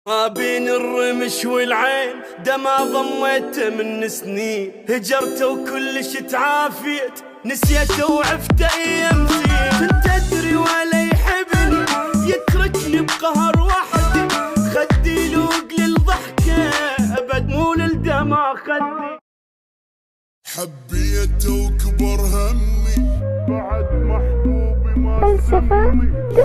ما بين الرمش والعين ده ما ضميته من سنين، هجرته وكلش تعافيت، نسيته وعفته ايام زين. كنت ادري ولا يحبني، يتركني بقهر وحدي، خدي لوق للضحكه ابد مو للدمع خدي. حبيته وكبر همي بعد محبوبي ما سمي،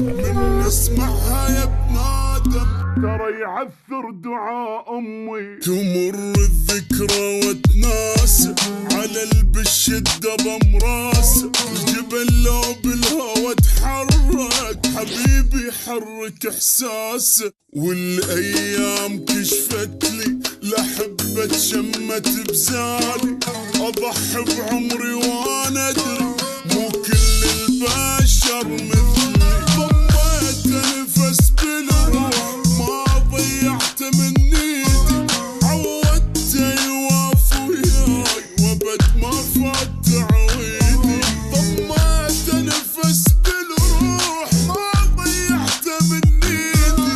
من اسمعها يا ابن ادم ترى يعثر دعاء امي. تمر الذكرى وتناسى على البشدة بمراسه، الجبل لو بالهوى تحرك حبيبي حرك احساسه. والايام كشفت لي لحبة شمت بزالي، اضحي بعمري وانا ادري مو كل البشر مثلي. ضميت نفس بالروح ما ضيعته من ايدي، عودته يوافي وياي وابد ما فات تعويدي. ضميت نفس بالروح ما ضيعته من ايدي،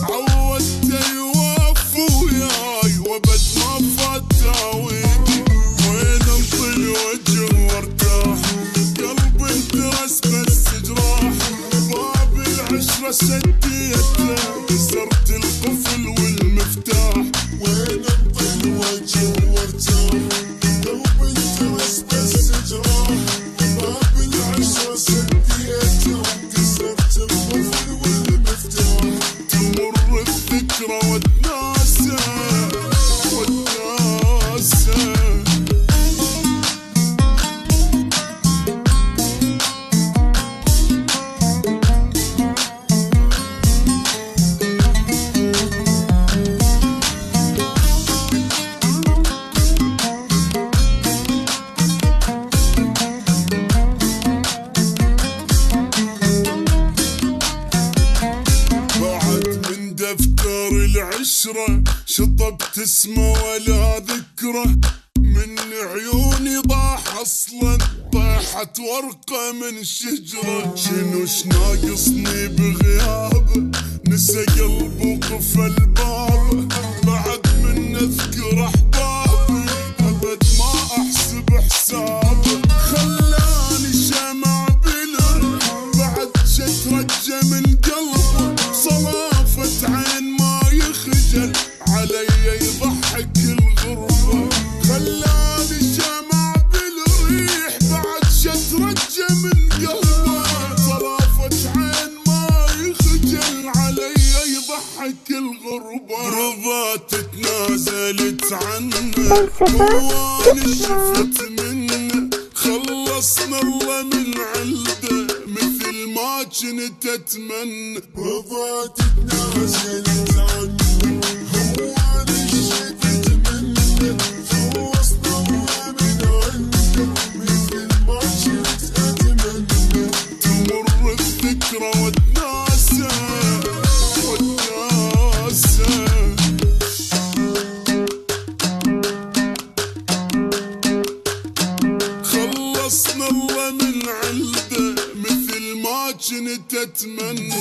عودته يوافي وياي وابد ما فات تعويدي. وين انطل وجه وارتاح قلبي انترس بس جراح، باب العشرة سديته كسرت القفل والمفتاح. وين انطل وجه وارتاح قلبي انترس بس جراح، باب العشرة سديته كسرت القفل والمفتاح. تمر الذكرى وتناسى وتناسى. دفتر العشرة شطبت اسمه ولا ذكره، من عيوني ضاح اصلا طاحت ورقة من شجرة. شنوش ناقصني بغيابه نسى قلبه وقفل بابه، بعد من اذكر احبابي ابد ما احسب حسابه. خلاني شمع بالريح بعد شترجه من قلبه، صلافة عين ما يخجل علي يضحك الغربة. خلاني شمع بالريح بعد شترجه من قلبه، صلافة عين ما يخجل علي يضحك الغربة. رضات تنازلت عنه وانا شفت منه، خلصنا الله من علده مثل ما كنت اتمنى. رضات تنازلت عنه وانا شفت منه، خلصنا الله من عنده مثل ما كنت اتمنى. تمر الذكرى وتناسى وتناسى. خلصنا الله من عنده مثل ما كنت اتمنى.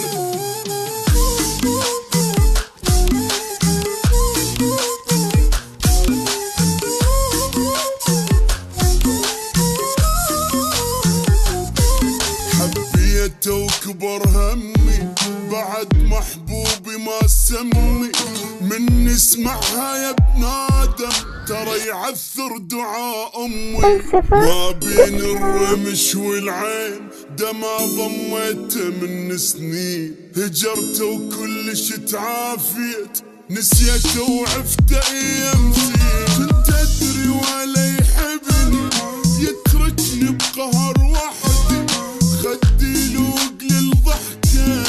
حبيته وكبر همي بعد محبوبي ما سمي، من اسمعها يا ابن ادم ترى يعثر دعاء امي. ما بين الرمش والعين ده ما ضميته من سنين، هجرته وكلش تعافيت، نسيته وعفته ايام زين. كنت ادري ولا يحبني، يتركني بقهر وحدي، خدي لوق للضحكه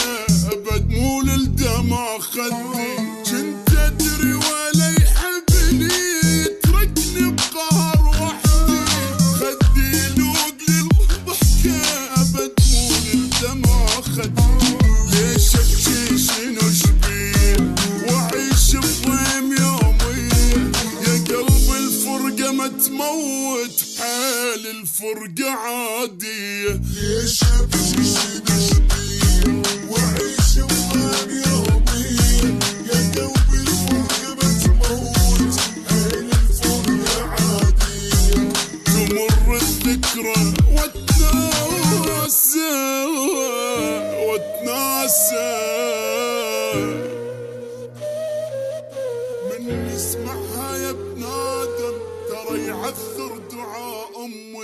ابد مو للدمع خدي. كنت ادري ولا يحبني، يتركني بقهر وحدي، خدي لوق للضحكه ابد مو للدمع خدي. ليش ابكي شنو شبيه واعيش بضيم يوميه، يا قلب الفرقه ما تموت حال الفرقه عاديه. ليش ابكي شنو شبيه واعيش بضيم يوميه، يا قلب حسن من يسمعها يا ابن آدم ترى يعثر دعاء أمي.